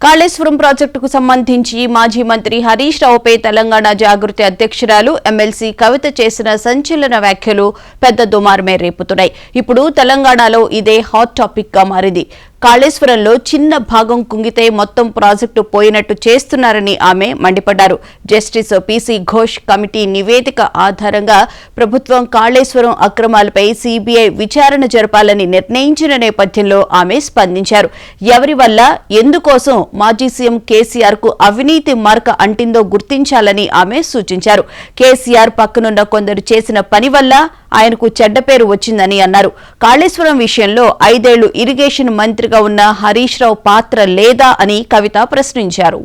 కాళేశ్వరం ప్రాజెక్టుకు సంబంధించి మాజీ మంత్రి హరీష్ రావుపై తెలంగాణ జాగృతి అధ్యక్షురాలు ఎమ్మెల్సీ కవిత చేసిన సంచలన వ్యాఖ్యలు పెద్ద దుమారమే రేపుతున్నాయి. ఇప్పుడు తెలంగాణలో ఇదే హాట్ టాపిక్ గా మారింది. కాళేశ్వరంలో చిన్న భాగం కుంగితే మొత్తం ప్రాజెక్టు పోయినట్టు చేస్తున్నారని ఆమె మండిపడ్డారు. జస్టిస్ పీసీ ఘోష్ కమిటీ నివేదిక ఆధారంగా ప్రభుత్వం కాళేశ్వరం అక్రమాలపై సీబీఐ విచారణ జరపాలని నిర్ణయించిన నేపథ్యంలో ఆమె స్పందించారు. ఎవరి వల్ల ఎందుకోసం మాజీ సీఎం కేసీఆర్ కు అవినీతి మార్క అంటిందో గుర్తించాలని ఆమె సూచించారు. కేసీఆర్ పక్కనున్న కొందరు చేసిన పని వల్ల ఆయనకు చెడ్డ పేరు వచ్చిందని అన్నారు. కాళేశ్వరం విషయంలో 5 ఏళ్లు ఇరిగేషన్ మంత్రిగా ఉన్న హరీష్ రావు పాత్ర లేదా అని కవిత ప్రశ్నించారు.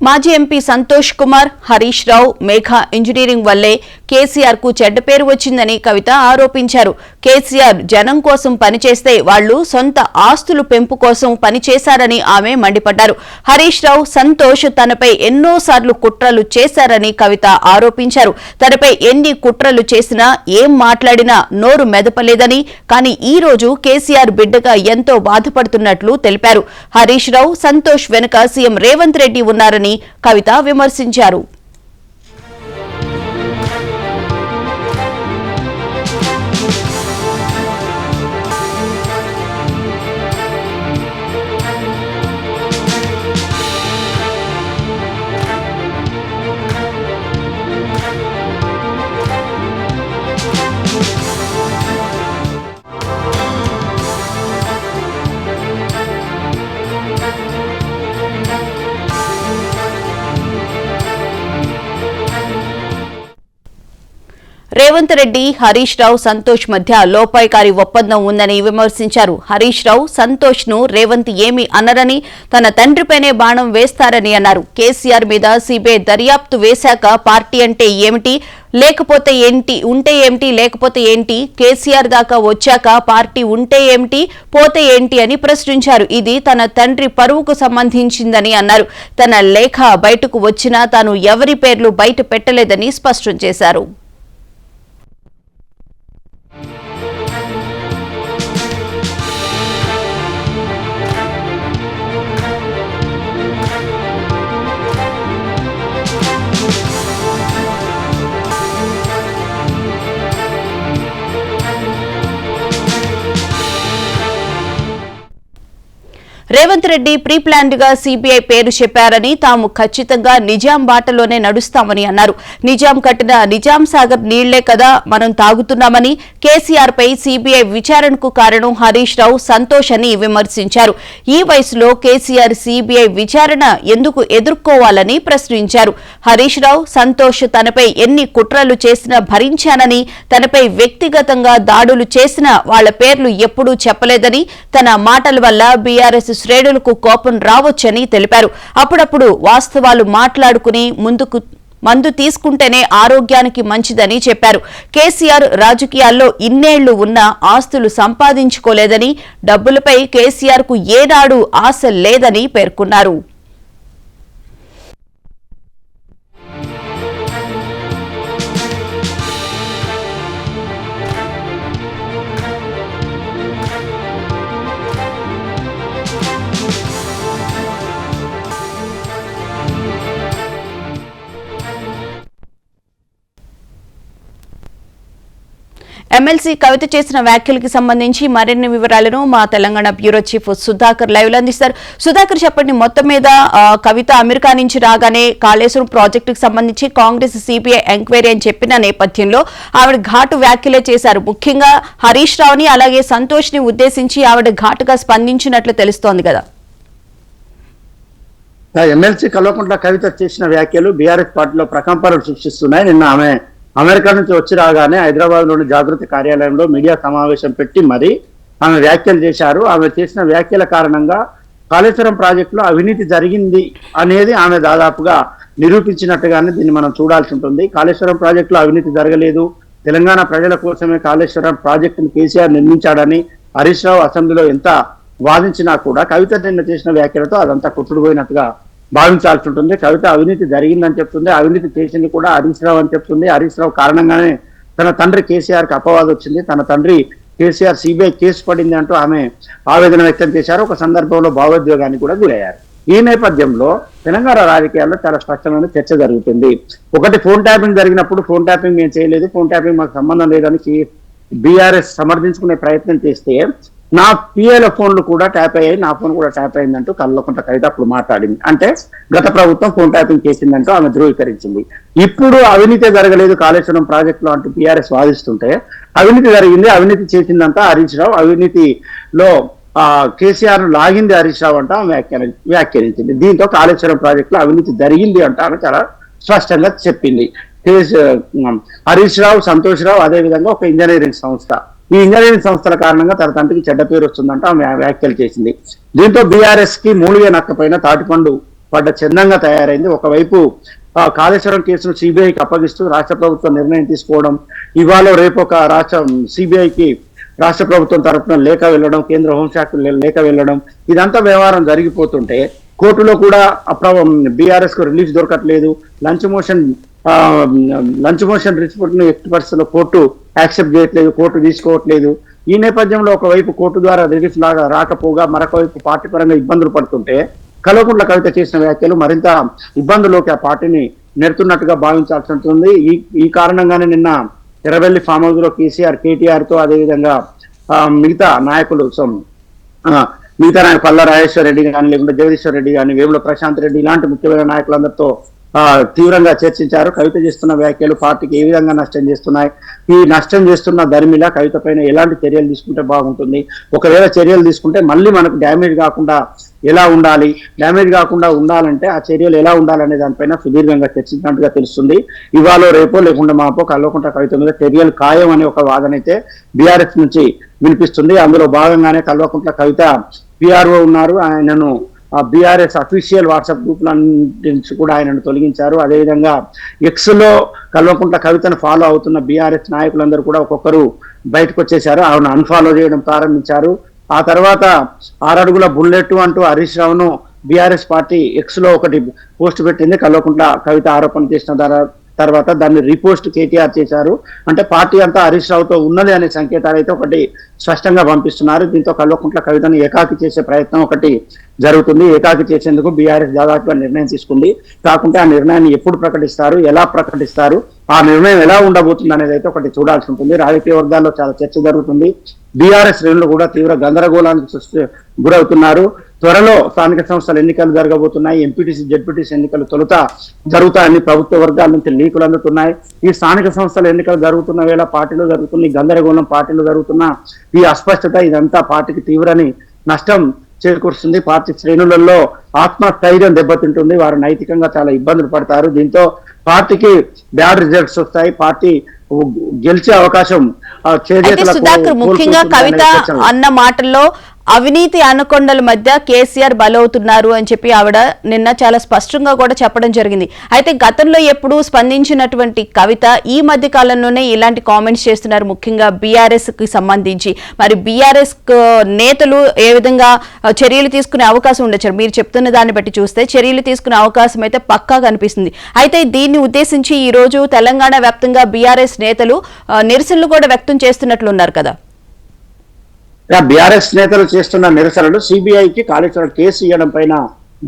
మాజీ ఎంపీ సంతోష్ కుమార్, హరీష్ రావు, మేఘా ఇంజనీరింగ్ వల్లే కేసీఆర్ కు చెడ్డ పేరు వచ్చిందని కవిత ఆరోపించారు. కేసీఆర్ జనం కోసం పనిచేస్తే వాళ్లు సొంత ఆస్తులు పెంపు కోసం పనిచేశారని ఆమె మండిపడ్డారు. హరీష్ రావు, సంతోష్ తనపై ఎన్నోసార్లు కుట్రలు చేశారని కవిత ఆరోపించారు. తనపై ఎన్ని కుట్రలు చేసినా ఏం మాట్లాడినా నోరు మెదపలేదని, కానీ ఈ రోజు కేసీఆర్ బిడ్డగా ఎంతో బాధపడుతున్నట్లు తెలిపారు. హరీష్ రావు, సంతోష్ వెనుక సీఎం రేవంత్ రెడ్డి ఉన్నారని కవిత విమర్శించారు. రేవంత్ రెడ్డి, హరీష్ రావు, సంతోష్ మధ్య లోపాయికారి ఒప్పందం ఉందని విమర్శించారు. హరీష్ రావు, సంతోష్ ను రేవంత్ ఏమీ అనరని, తన తండ్రిపైనే బాణం వేస్తారని అన్నారు. కేసీఆర్ మీద సీబీఐ దర్యాప్తు వేశాక పార్టీ అంటే ఏమిటి, లేకపోతే ఏంటి, ఉంటే ఏమిటి, లేకపోతే ఏంటి, కేసీఆర్ దాకా వచ్చాక పార్టీ ఉంటే ఏమిటి, పోతే ఏంటి అని ప్రశ్నించారు. ఇది తన తండ్రి పరువుకు సంబంధించిందని అన్నారు. తన లేఖ బయటకు వచ్చినా తాను ఎవరి పేర్లు బయట పెట్టలేదని స్పష్టం చేశారు. రేవంత్ రెడ్డి ప్రీ ప్లాన్డ్ గా సీబీఐ పేరు చెప్పారని, తాము ఖచ్చితంగా నిజాం బాటలోనే నడుస్తామని అన్నారు. నిజాం కట్టిన నిజాం సాగర్ నీళ్లే కదా మనం తాగుతున్నామని, కేసీఆర్ పై సీబీఐ విచారణకు కారణం హరీష్ రావు, సంతోష్ అని విమర్శించారు. ఈ వయసులో కేసీఆర్ సీబీఐ విచారణ ఎందుకు ఎదుర్కోవాలని ప్రశ్నించారు. హరీష్ రావు, సంతోష్ తనపై ఎన్ని కుట్రలు చేసినా భరించానని, తనపై వ్యక్తిగతంగా దాడులు చేసినా వాళ్ల పేర్లు ఎప్పుడూ చెప్పలేదని, తన మాటల వల్ల బీఆర్ఎస్ శ్రేణులకు కోపం రావచ్చని తెలిపారు. అప్పుడప్పుడు వాస్తవాలు మాట్లాడుకుని మందు తీసుకుంటేనే ఆరోగ్యానికి మంచిదని చెప్పారు. కేసీఆర్ రాజకీయాల్లో ఇన్నేళ్లు ఉన్న ఆస్తులు సంపాదించుకోలేదని, డబ్బులపై కేసీఆర్ కు ఏనాడు ఆశ లేదని పేర్కొన్నారు. ఎమ్మెల్సీ కవిత చేసిన వ్యాఖ్యలకి సంబంధించి మరిన్ని వివరాలను మా Telangana bureau chief Sudhakar live లో అందిస్తారు. సుధాకర్, చెప్పండి, మొత్తం మీద కవిత అమెరికా నుంచి రాగానే కాళేశ్వరం ప్రాజెక్టుకు సంబంధించి కాంగ్రెస్ సిబిఐ ఎంక్వైరీ అని చెప్పిన నేపథ్యంలో ఆవిడ ఘాటు వ్యాఖ్యలే చేశారు. ముఖ్యంగా హరీష్ రావుని అలాగే సంతోష్ ని ఉద్దేశించి ఆవిడ ఘాటుగా స్పందించినట్లు తెలుస్తోంది కదా. ఎమ్మెల్సీ కల్వకుంట్ల కవిత చేసిన వ్యాఖ్యలు బీఆర్ఎస్ పార్టీలో ప్రకంపనలు సృష్టిస్తున్నాయి. నిన్న ఆమె అమెరికా నుంచి వచ్చి రాగానే హైదరాబాద్ లోని జాగృతి కార్యాలయంలో మీడియా సమావేశం పెట్టి మరి ఆమె వ్యాఖ్యలు చేశారు. ఆమె చేసిన వ్యాఖ్యల కారణంగా కాళేశ్వరం ప్రాజెక్టులో అవినీతి జరిగింది అనేది ఆమె దాదాపుగా నిరూపించినట్టుగానే దీన్ని మనం చూడాల్సి ఉంటుంది. కాళేశ్వరం ప్రాజెక్టులో అవినీతి జరగలేదు, తెలంగాణ ప్రజల కోసమే కాళేశ్వరం ప్రాజెక్టును కేసీఆర్ నిర్మించాడని హరీష్ రావు అసెంబ్లీలో ఎంత వాదించినా కూడా కవిత నిన్న చేసిన వ్యాఖ్యలతో అదంతా కుట్టుడుపోయినట్టుగా భావించాల్సి ఉంటుంది. కవిత అవినీతి జరిగిందని చెప్తుంది, అవినీతి చేసింది కూడా హరీష్ రావు అని చెప్తుంది. హరీష్ రావు కారణంగానే తన తండ్రి కేసీఆర్ కి అపవాదం వచ్చింది, తన తండ్రి కేసీఆర్ సిబిఐ కేసు పడింది అంటూ ఆమె ఆవేదన వ్యక్తం చేశారు. ఒక సందర్భంలో భావోద్వేగానికి కూడా గురయ్యారు. ఈ నేపథ్యంలో తెలంగాణ రాజకీయాల్లో చాలా స్పష్టమైన చర్చ జరుగుతుంది. ఒకటి ఫోన్ ట్యాపింగ్ జరిగినప్పుడు ఫోన్ ట్యాపింగ్ మేము చేయలేదు, ఫోన్ ట్యాపింగ్ మాకు సంబంధం లేదని బీఆర్ఎస్ సమర్థించుకునే ప్రయత్నం చేస్తే నా పిఏల ఫోన్లు కూడా ట్యాప్ అయ్యాయి, నా ఫోన్ కూడా ట్యాప్ అయిందంటూ కల్వకుంట్ల కవిత అప్పుడు మాట్లాడింది. అంటే గత ప్రభుత్వం ఫోన్ ట్యాపింగ్ చేసిందంటూ ఆమె ధృవీకరించింది. ఇప్పుడు అవినీతి జరగలేదు కాళేశ్వరం ప్రాజెక్టులో అంటూ బీఆర్ఎస్ వాదిస్తుంటే అవినీతి జరిగింది, అవినీతి చేసిందంతా హరీష్ రావు, అవినీతిలో కేసీఆర్ లాగింది హరీష్ రావు అంటూ ఆమె వ్యాఖ్యానించింది. దీంతో కాళేశ్వరం ప్రాజెక్టులో అవినీతి జరిగింది అంటూ ఆమె చాలా స్పష్టంగా చెప్పింది. హరీష్ రావు, సంతోష్ రావు, అదేవిధంగా ఒక ఇంజనీరింగ్ సంస్థ, ఈ ఇంజనీరింగ్ సంస్థల కారణంగా తన తండ్రికి చెడ్డ పేరు వస్తుందంటే ఆమె వ్యాఖ్యలు చేసింది. దీంతో బీఆర్ఎస్ కి మూలిగే నక్కపైన తాటిపండు పడ్డ చందంగా తయారైంది. ఒకవైపు కాళేశ్వరం కేసును సిబిఐకి అప్పగిస్తూ రాష్ట్ర ప్రభుత్వం నిర్ణయం తీసుకోవడం, ఇవాళ రేపు ఒక సిబిఐకి రాష్ట్ర ప్రభుత్వం తరఫున లేఖ వెళ్ళడం, కేంద్ర హోంశాఖ లేఖ వెళ్ళడం, ఇదంతా వ్యవహారం జరిగిపోతుంటే కోర్టులో కూడా బీఆర్ఎస్ కు రిలీఫ్ దొరకట్లేదు. లంచ్ మోషన్ రిపోర్ట్ ను ఎట్టి పరిస్థితుల్లో కోర్టు యాక్సెప్ట్ చేయట్లేదు, కోర్టు తీసుకోవట్లేదు. ఈ నేపథ్యంలో ఒకవైపు కోర్టు ద్వారా రిలీఫ్ లాగా రాకపోగా మరొక వైపు పార్టీ పరంగా ఇబ్బందులు పడుతుంటే కల్వకుంట్ల కవిత చేసిన వ్యాఖ్యలు మరింత ఇబ్బందుల్లోకి ఆ పార్టీని నెడుతున్నట్టుగా భావించాల్సి ఉంటుంది. ఈ కారణంగానే నిన్న ఎర్రవెల్లి ఫామ్ హౌస్ లో కేసీఆర్, కేటీఆర్ తో అదేవిధంగా మిగతా నాయకులు పల్లా రాజేశ్వర రెడ్డి కానీ, లేకుంటే జగదీశ్వర్ రెడ్డి కానీ, వేముల ప్రశాంత్ రెడ్డి ఇలాంటి ముఖ్యమైన నాయకులందరితో తీవ్రంగా చర్చించారు. కవిత చేస్తున్న వ్యాఖ్యలు పార్టీకి ఏ విధంగా నష్టం చేస్తున్నాయి, ఈ నష్టం చేస్తున్న ధర్మిలా కవిత పైన ఎలాంటి చర్యలు తీసుకుంటే బాగుంటుంది, ఒకవేళ చర్యలు తీసుకుంటే మళ్ళీ మనకు డ్యామేజ్ కాకుండా ఎలా ఉండాలి, డ్యామేజ్ కాకుండా ఉండాలంటే ఆ చర్యలు ఎలా ఉండాలనే దానిపైన సుదీర్ఘంగా చర్చించినట్టుగా తెలుస్తుంది. ఇవాళ రేపో లేకుండా మాపో కల్వకుంట్ల కవిత మీద చర్యలు ఖాయం అనే ఒక వాదన అయితే బీఆర్ఎస్ నుంచి వినిపిస్తుంది. అందులో భాగంగానే కల్వకుంట్ల కవిత పిఆర్ఓ ఉన్నారు, ఆయనను బీఆర్ఎస్ అఫీషియల్ వాట్సాప్ గ్రూప్ నుంచి కూడా ఆయనను తొలగించారు. అదేవిధంగా ఎక్స్ లో కల్వకుంట్ల కవితను ఫాలో అవుతున్న బీఆర్ఎస్ నాయకులందరూ కూడా ఒక్కొక్కరు బయటకు వచ్చేశారు, ఆమెను అన్ఫాలో చేయడం ప్రారంభించారు. ఆ తర్వాత 6 అడుగుల బుల్లెట్ అంటూ హరీష్ రావును బీఆర్ఎస్ పార్టీ ఎక్స్ లో ఒకటి పోస్ట్ పెట్టింది. కల్వకుంట్ల కవిత ఆరోపణ చేసిన తర్వాత దాన్ని రీపోస్ట్ కేటీఆర్ చేశారు. అంటే పార్టీ అంతా హరీష్ రావుతో ఉన్నది అనే సంకేతాలు అయితే ఒకటి స్పష్టంగా పంపిస్తున్నారు. దీంతో కల్వకుంట్ల కవితను ఏకాకి చేసే ప్రయత్నం ఒకటి జరుగుతుంది. ఏకాకి చేసేందుకు బీఆర్ఎస్ దాదాపుగా నిర్ణయం తీసుకుంది. కాకుంటే ఆ నిర్ణయాన్ని ఎప్పుడు ప్రకటిస్తారు, ఎలా ప్రకటిస్తారు, ఆ నిర్ణయం ఎలా ఉండబోతుంది అనేది అయితే ఒకటి చూడాల్సి ఉంటుంది. రాజకీయ వర్గాల్లో చాలా చర్చ జరుగుతుంది. బీఆర్ఎస్ శ్రేణులు కూడా తీవ్ర గందరగోళానికి గురవుతున్నారు. త్వరలో స్థానిక సంస్థల ఎన్నికలు జరగబోతున్నాయి. ఎంపీటీసీ, జెడ్పీటీసీ ఎన్నికలు తొలుత జరుగుతాయని ప్రభుత్వ వర్గాల నుంచి లీకులు అందుతున్నాయి. ఈ స్థానిక సంస్థల ఎన్నికలు జరుగుతున్న వేళ పార్టీలో జరుగుతున్న ఈ గందరగోళం, పార్టీలో జరుగుతున్న ఈ అస్పష్టత ఇదంతా పార్టీకి తీవ్రని నష్టం చేకూరుస్తుంది. పార్టీ శ్రేణులలో ఆత్మస్థైర్యం దెబ్బతింటుంది, వారు నైతికంగా చాలా ఇబ్బందులు పడతారు. దీంతో పార్టీకి బ్యాడ్ రిజల్ట్స్ వస్తాయి, పార్టీ గెలిచే అవకాశం సుధాకర్ ముఖ్యంగా కవిత అన్న మాటల్లో అవినీతి అనకొండల మధ్య కేసీఆర్ బలవుతున్నారు అని చెప్పి ఆవిడ నిన్న చాలా స్పష్టంగా కూడా చెప్పడం జరిగింది. అయితే గతంలో ఎప్పుడు స్పందించినటువంటి కవిత ఈ మధ్య కాలంలోనే ఇలాంటి కామెంట్స్ చేస్తున్నారు, ముఖ్యంగా బీఆర్ఎస్ కి సంబంధించి. మరి బీఆర్ఎస్ నేతలు ఏ విధంగా చర్యలు తీసుకునే అవకాశం ఉండొచ్చు? మీరు చెప్తున్న దాన్ని బట్టి చూస్తే చర్యలు తీసుకునే అవకాశం అయితే పక్కా కనిపిస్తుంది. అయితే దీన్ని ఉద్దేశించి ఈ రోజు తెలంగాణ వ్యాప్తంగా బీఆర్ఎస్ నేతలు నిరసనలు కూడా వ్యక్తం చేస్తున్నట్లున్నారు కదా. బీఆర్ఎస్ నేతలు చేస్తున్న నిరసనలు సిబిఐకి కాళేశ్వరం కేసు ఇవ్వడం పైన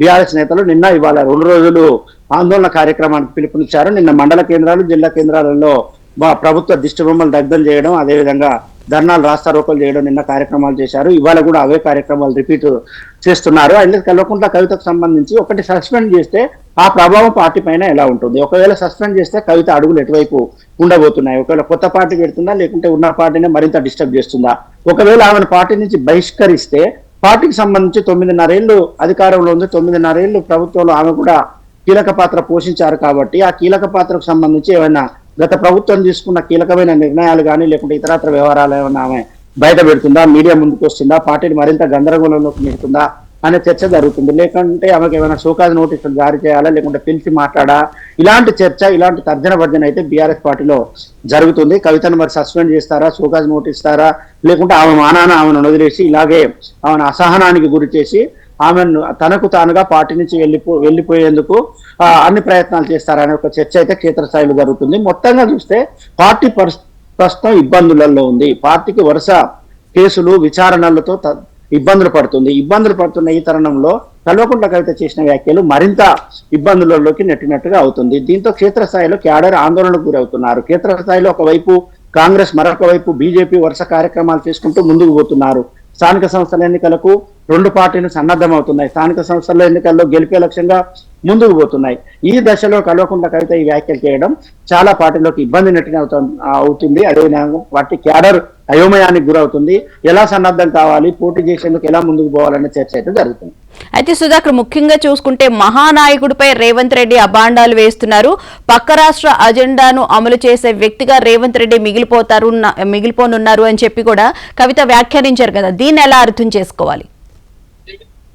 బీఆర్ఎస్ నేతలు నిన్న ఇవాళ 2 రోజులు ఆందోళన కార్యక్రమానికి పిలుపునిచ్చారు. నిన్న మండల కేంద్రాలు, జిల్లా కేంద్రాలలో ప్రభుత్వ దిష్టిబొమ్మలు దగ్ధం చేయడం, అదేవిధంగా ధర్నాలు, రాస్తారోకలు చేయడం నిన్న కార్యక్రమాలు చేశారు. ఇవాళ కూడా అవే కార్యక్రమాలు రిపీట్ చేస్తున్నారు. అయితే కల్వకుంట్ల కవితకు సంబంధించి ఒకటి సస్పెండ్ చేస్తే ఆ ప్రభావం పార్టీ పైన ఎలా ఉంటుంది, ఒకవేళ సస్పెండ్ చేస్తే కవిత అడుగులు ఎటువైపు ఉండబోతున్నాయి, ఒకవేళ కొత్త పార్టీ పెడుతుందా లేకుంటే ఉన్న పార్టీని మరింత డిస్టర్బ్ చేస్తుందా, ఒకవేళ ఆమెను పార్టీ నుంచి బహిష్కరిస్తే పార్టీకి సంబంధించి 9.5 ఏళ్లు అధికారంలో ఉంది, 9.5 ఏళ్లు ప్రభుత్వంలో ఆమె కూడా కీలక పాత్ర పోషించారు. కాబట్టి ఆ కీలక పాత్రకు సంబంధించి ఏమైనా గత ప్రభుత్వం తీసుకున్న కీలకమైన నిర్ణయాలు కానీ లేకుంటే ఇతరత్ర వ్యవహారాలు ఏమైనా ఆమె బయట పెడుతుందా, మీడియా ముందుకు వస్తుందా, పార్టీని మరింత గందరగోళంలోకి నెడుతుందా అనే చర్చ జరుగుతుంది. లేకుంటే ఆమెకు ఏమైనా షోకాజ్ నోటీసులు జారీ చేయాలా, లేకుంటే పిలిచి మాట్లాడా, ఇలాంటి చర్చ, ఇలాంటి తర్జన భర్జన అయితే బీఆర్ఎస్ పార్టీలో జరుగుతుంది. కవితను మరి సస్పెండ్ చేస్తారా, షోకాజ్ నోటీస్ ఇస్తారా, లేకుంటే ఆమె మానాన ఆమెను వదిలేసి ఇలాగే ఆమెను అసహనానికి గురి చేసి ఆమెను తనకు తానుగా పార్టీ నుంచి వెళ్ళిపోయేందుకు అన్ని ప్రయత్నాలు చేస్తారనే ఒక చర్చ అయితే క్షేత్రస్థాయిలో జరుగుతుంది. మొత్తంగా చూస్తే పార్టీ ప్రస్తుతం ఇబ్బందులలో ఉంది. పార్టీకి వరుస కేసులు, విచారణలతో ఇబ్బందులు పడుతున్న ఈ తరుణంలో కల్వకుంట్ల కవిత చేసిన వ్యాఖ్యలు మరింత ఇబ్బందులలోకి నెట్టినట్టుగా అవుతుంది. దీంతో క్షేత్రస్థాయిలో క్యాడర్ ఆందోళనకు గురవుతున్నారు. క్షేత్రస్థాయిలో ఒకవైపు కాంగ్రెస్, మరొక వైపు బీజేపీ వరుస కార్యక్రమాలు చేసుకుంటూ ముందుకు పోతున్నారు. స్థానిక సంస్థల ఎన్నికలకు రెండు పార్టీలు సన్నద్ధమవుతున్నాయి. స్థానిక సంస్థల ఎన్నికల్లో గెలిపే లక్ష్యంగా ముందుకు పోతున్నాయి. ఈ దశలో కల్వకుంట్ల కవిత ఈ వ్యాఖ్యలు చేయడం చాలా పార్టీలోకి ఇబ్బంది నెట్టిన అవుతుంది. అదేవిధంగా పార్టీ క్యాడర్ అయోమయానికి గురవుతుంది. ఎలా సన్నద్ధం కావాలి, పోటీ చేసేందుకు ఎలా ముందుకు పోవాలనే చర్చ అయితే జరుగుతుంది. అయితే సుధాకర్, ముఖ్యంగా చూసుకుంటే మహానాయకుడిపై రేవంత్ రెడ్డి అబాండాలు వేస్తున్నారు. పక్క రాష్ట్ర అజెండాను అమలు చేసే వ్యక్తిగా రేవంత్ రెడ్డి మిగిలిపోనున్నారు అని చెప్పి కూడా కవిత వ్యాఖ్యానించారు కదా, దీన్ని ఎలా అర్థం చేసుకోవాలి?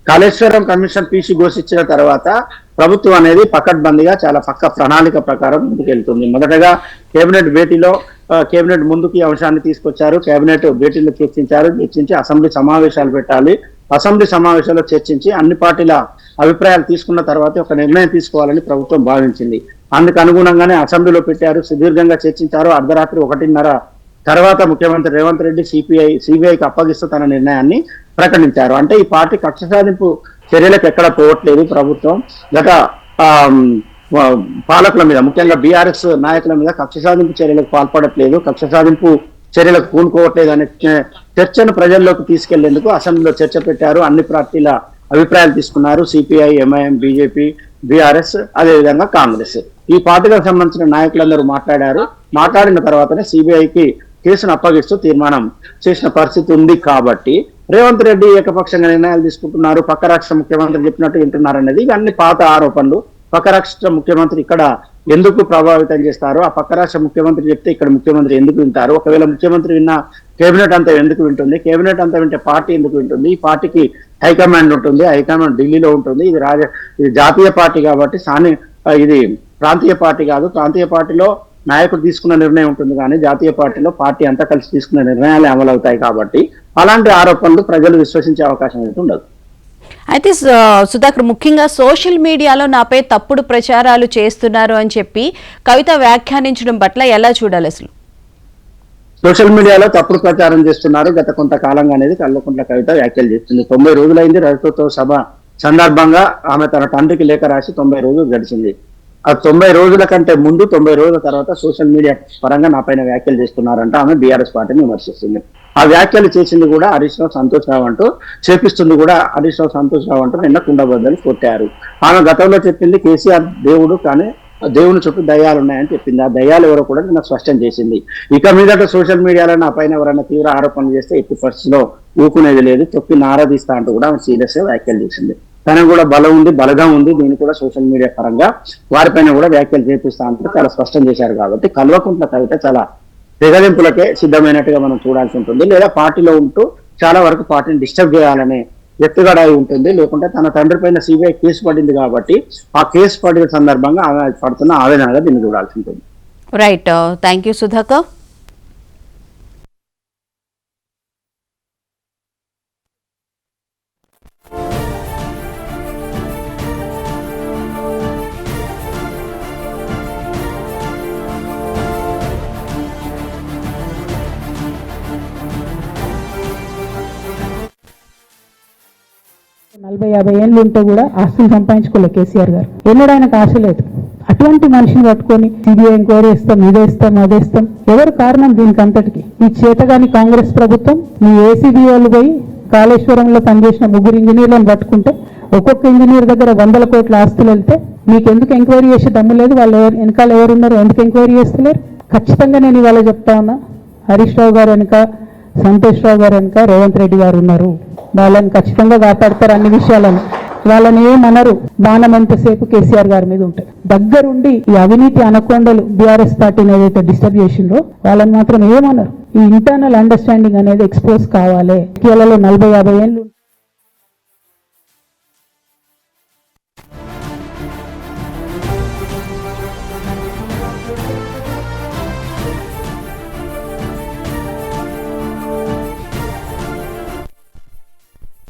కాళేశ్వరం కమిషన్ పీసీ ఘోషించిన తర్వాత ప్రభుత్వం అనేది పకడ్బందీగా చాలా పక్క ప్రణాళిక ప్రకారం ముందుకెళ్తుంది. మొదటగా కేబినెట్ భేటీలో కేబినెట్ ముందుకు ఈ అంశాన్ని తీసుకొచ్చారు. కేబినెట్ భేటీలో చర్చించి అసెంబ్లీ సమావేశాలు పెట్టాలి. అసెంబ్లీ సమావేశాల్లో చర్చించి అన్ని పార్టీల అభిప్రాయాలు తీసుకున్న తర్వాత ఒక నిర్ణయం తీసుకోవాలని ప్రభుత్వం భావించింది. అందుకు అనుగుణంగానే అసెంబ్లీలో పెట్టారు, సుదీర్ఘంగా చర్చించారు. అర్ధరాత్రి 1:30 తర్వాత ముఖ్యమంత్రి రేవంత్ రెడ్డి సిబిఐకి అప్పగిస్తూ తన నిర్ణయాన్ని ప్రకటించారు. అంటే ఈ పార్టీ కక్ష సాధింపు చర్యలకు ఎక్కడ పోవట్లేదు. ప్రభుత్వం గత పాలకుల మీద, ముఖ్యంగా బీఆర్ఎస్ నాయకుల మీద కక్ష సాధింపు చర్యలకు పాల్పడట్లేదు, కక్ష సాధింపు చర్యలకు పూనుకోవట్లేదు అనే చర్చను ప్రజల్లోకి తీసుకెళ్లేందుకు అసెంబ్లీలో చర్చ పెట్టారు. అన్ని పార్టీల అభిప్రాయాలు తీసుకున్నారు. సిపిఐ, ఎంఐఎం, బీజేపీ, బీఆర్ఎస్, అదేవిధంగా కాంగ్రెస్, ఈ పార్టీలకు సంబంధించిన నాయకులందరూ మాట్లాడిన తర్వాతనే సిబిఐకి కేసును అప్పగిస్తూ తీర్మానం చేసిన పరిస్థితి ఉంది. కాబట్టి రేవంత్ రెడ్డి ఏకపక్షంగా నిర్ణయాలు తీసుకుంటున్నారు, పక్క రాష్ట్ర ముఖ్యమంత్రి చెప్పినట్టు వింటున్నారు అనేది ఇవన్నీ పాత ఆరోపణలు. పక్క రాష్ట్ర ముఖ్యమంత్రి ఇక్కడ ఎందుకు ప్రభావితం చేస్తారు, ఆ పక్క రాష్ట్ర ముఖ్యమంత్రి చెప్తే ఇక్కడ ముఖ్యమంత్రి ఎందుకు వింటారు, ఒకవేళ ముఖ్యమంత్రి విన్నా కేబినెట్ అంతా ఎందుకు వింటుంది, కేబినెట్ అంతా వింటే పార్టీ ఎందుకు వింటుంది, ఈ పార్టీకి హైకమాండ్ ఉంటుంది, హైకమాండ్ ఢిల్లీలో ఉంటుంది, ఇది జాతీయ పార్టీ కాబట్టి ఇది ప్రాంతీయ పార్టీ కాదు, ప్రాంతీయ పార్టీలో నాయకుడు తీసుకున్న నిర్ణయం ఉంటుంది కానీ జాతీయ పార్టీలో పార్టీ అంతా కలిసి తీసుకున్న నిర్ణయాలు అమలు అవుతాయి. కాబట్టి అలాంటి ఆరోపణలు ప్రజలు విశ్వసించే అవకాశం అయితే ఉండదు. అయితే సుధాకర్, ముఖ్యంగా సోషల్ మీడియాలో నాపై తప్పుడు ప్రచారాలు చేస్తున్నారు అని చెప్పి కవిత వ్యాఖ్యానించడం పట్ల ఎలా చూడాలి? అసలు సోషల్ మీడియాలో తప్పుడు ప్రచారం చేస్తున్నారు గత కొంతకాలంగా అనేది కల్వకుంట్ల కవిత వ్యాఖ్యలు చేస్తుంది. 90 రోజులైంది రజతోత్సవ సభ సందర్భంగా ఆమె తన తండ్రికి లేఖ రాసి 90 రోజులు గడిచింది. ఆ 90 రోజుల కంటే ముందు 90 రోజుల తర్వాత సోషల్ మీడియా పరంగా నా పైన వ్యాఖ్యలు చేస్తున్నారంట ఆమె బీఆర్ఎస్ పార్టీని విమర్శిస్తుంది. ఆ వ్యాఖ్యలు చేసింది కూడా హరీష్ రావు, సంతోష్ రావు అంటూ, చేపిస్తుంది కూడా హరీష్ రావు, సంతోష్ రావు అంటూ నిన్న కుండబద్దలు కొట్టారు. ఆమె గతంలో చెప్పింది కేసీఆర్ దేవుడు, కానీ దేవుని చుట్టూ దయ్యాలు ఉన్నాయని చెప్పింది. ఆ దయ్యాలు ఎవరో కూడా నిన్న స్పష్టం చేసింది. ఇక మీదట సోషల్ మీడియాలో నా పైన ఎవరైనా తీవ్ర ఆరోపణలు చేస్తే ఎట్టి పరిస్థితిలో ఊకునేది లేదు, తొక్కి నారాధిస్తా అంటూ కూడా ఆమె సీరియస్ గా వ్యాఖ్యలు చేసింది. తనకు కూడా బలగం ఉంది, దీన్ని కూడా సోషల్ మీడియా పరంగా వారిపైన కూడా వ్యాఖ్యలు చేపిస్తా అంటూ చాలా స్పష్టం చేశారు. కాబట్టి కల్వకుంట్ల కవిత చాలా తెగలింపులకే సిద్ధమైనట్టుగా మనం చూడాల్సి ఉంటుంది. లేదా పార్టీలో ఉంటూ చాలా వరకు పార్టీని డిస్టర్బ్ చేయాలనే ఎత్తుగడ ఉంటుంది. లేకుంటే తన తండ్రి పైన సిబిఐ కేసు పడింది కాబట్టి ఆ కేసు పడిన సందర్భంగా ఆమె పడుతున్న ఆవేదనగా దీన్ని చూడాల్సి ఉంటుంది. Right, thank you Sudhakar. నలభై 50 ఏళ్ళు ఉంటే కూడా ఆస్తులు సంపాదించుకోలేదు కేసీఆర్ గారు. ఎన్నడూ ఆయనకు ఆశ లేదు. అటువంటి మనిషిని పట్టుకొని సిబిఐ ఎంక్వైరీ ఇస్తాం, ఇదేస్తాం, అదేస్తాం. ఎవరు కారణం దీనికి అంతటికి? ఈ చేతగాని కాంగ్రెస్ ప్రభుత్వం మీ ఏసీబీ వాళ్ళు పోయి కాళేశ్వరంలో పనిచేసిన 3 ఇంజనీర్లను పట్టుకుంటే ఒక్కొక్క ఇంజనీర్ దగ్గర 100 కోట్ల ఆస్తులు వెళ్తే మీకు ఎందుకు ఎంక్వైరీ చేసే దమ్ము లేదు? వాళ్ళు వెనకాల ఎవరున్నారు, ఎందుకు ఎంక్వైరీ చేస్తలేరు? ఖచ్చితంగా నేను ఇవాళ చెప్తా ఉన్నా, హరీష్ రావు గారు వెనుక, సంతోష్ రావు గారు వెనుక రేవంత్ రెడ్డి గారు ఉన్నారు. వాళ్ళని ఖచ్చితంగా కాపాడతారు అన్ని విషయాలను. వాళ్ళని ఏమనరు. బాణం ఎంతసేపు కేసీఆర్ గారి మీద ఉంటాయి. దగ్గరుండి ఈ అవినీతి అనకొండలు బీఆర్ఎస్ పార్టీని ఏదైతే డిస్టర్బ్ చేసిండ్రో వాళ్ళని మాత్రం ఏమనరు. ఈ ఇంటర్నల్ అండర్స్టాండింగ్ అనేది ఎక్స్పోజ్ కావాలి. 40-50 ఏళ్ళు